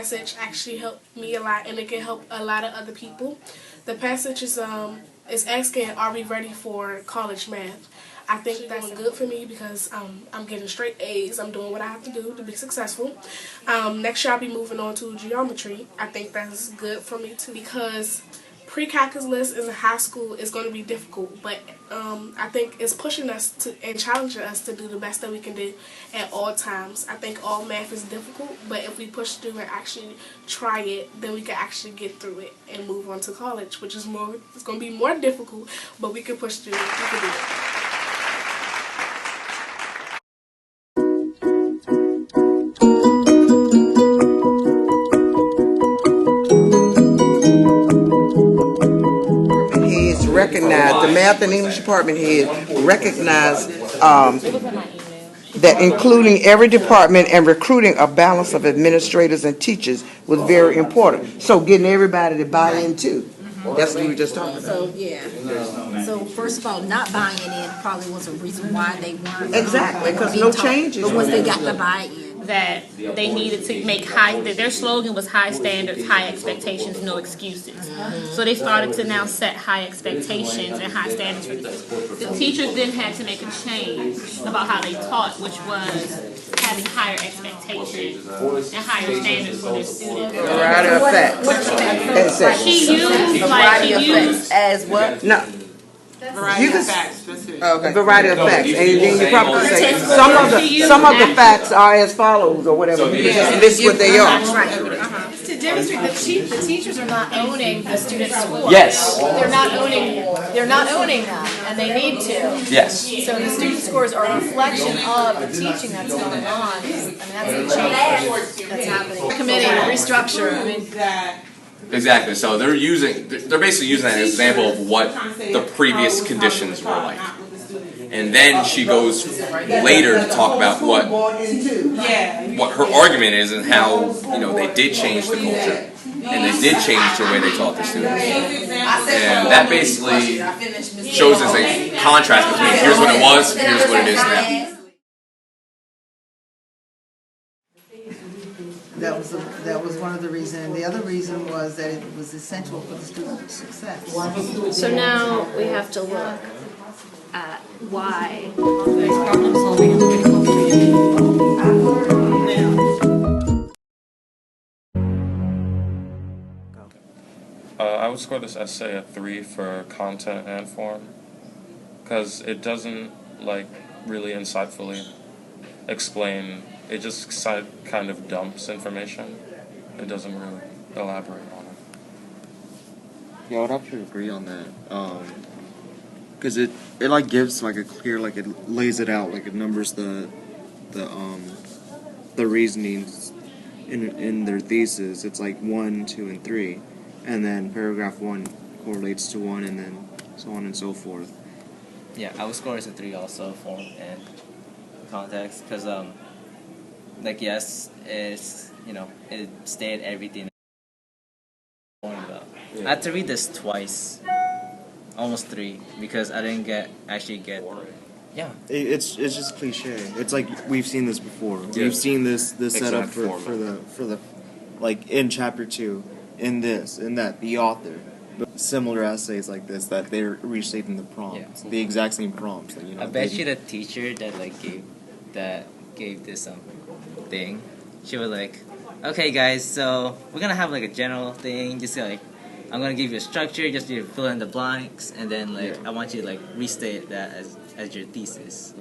passage actually helped me a lot, and it can help a lot of other people. The passage is asking, are we ready for college math? I think that's good for me because I'm getting straight A's. I'm doing what I have to do to be successful. Next year I'll be moving on to geometry. I think that's good for me too because pre-calculus in high school is going to be difficult, but I think it's pushing us to and challenging us to do the best that we can do at all times. I think all math is difficult, but if we push through and actually try it, then we can actually get through it and move on to college, which is more. It's going to be more difficult, but we can push through it. We can do it. Recognize the math and English department head recognize that including every department and recruiting a balance of administrators and teachers was very important. So getting everybody to buy in too. That's what we were just talking about. So yeah. So first of all, not buying in probably was a reason why they weren't exactly because no changes. But once they got the buy-in. That they needed to make their slogan was high standards, high expectations, no excuses. So they started to now set high expectations and high standards for the teachers then had to make a change about how they taught, which was having higher expectations and higher standards for their students. Variety of facts. She used as what? No. Variety of facts. Okay. Variety of facts, and then you probably say some of the facts are as follows or whatever. You just list what they are. To demonstrate that the teachers are not owning the student score. Yes. They're not owning them, and they need to. Yes. So the student scores are a reflection of the teaching that's going on. I mean, that's the change that's happening. Committee restructure. I mean. Exactly. So they're basically using that as an example of what the previous conditions were like. And then she goes later to talk about what her argument is and how they did change the culture and they did change the way they taught the students. And that basically shows us a contrast between here's what it was, here's what it is now. That was one of the reasons, and the other reason was that it was essential for the student's success. So now we have to look at why problem solving and critical thinking. I would score this essay a 3 for content and form because it doesn't really insightfully explain. It just kind of dumps information. It doesn't really elaborate on it. Yeah, I would have to agree on that. Because it gives a clear, it lays it out, it numbers the reasonings in their thesis. It's 1, 2, and 3, and then paragraph 1 correlates to 1, and then so on and so forth. Yeah, I would score as a 3 also, form and context, because yes, it's it stated everything about. Yeah. I had to read this twice, almost 3, because I didn't actually get. Yeah, it's just cliche. It's we've seen this before. Yeah. We've seen this setup for the in chapter 2, in this, in that, the author. But similar essays like this that they're restating the prompts, the exact same prompts. I bet you the teacher that gave this thing, she was okay guys, so we're gonna have a general thing, just I'm gonna give you a structure, just you fill in the blanks, and then I want you to restate that as your thesis.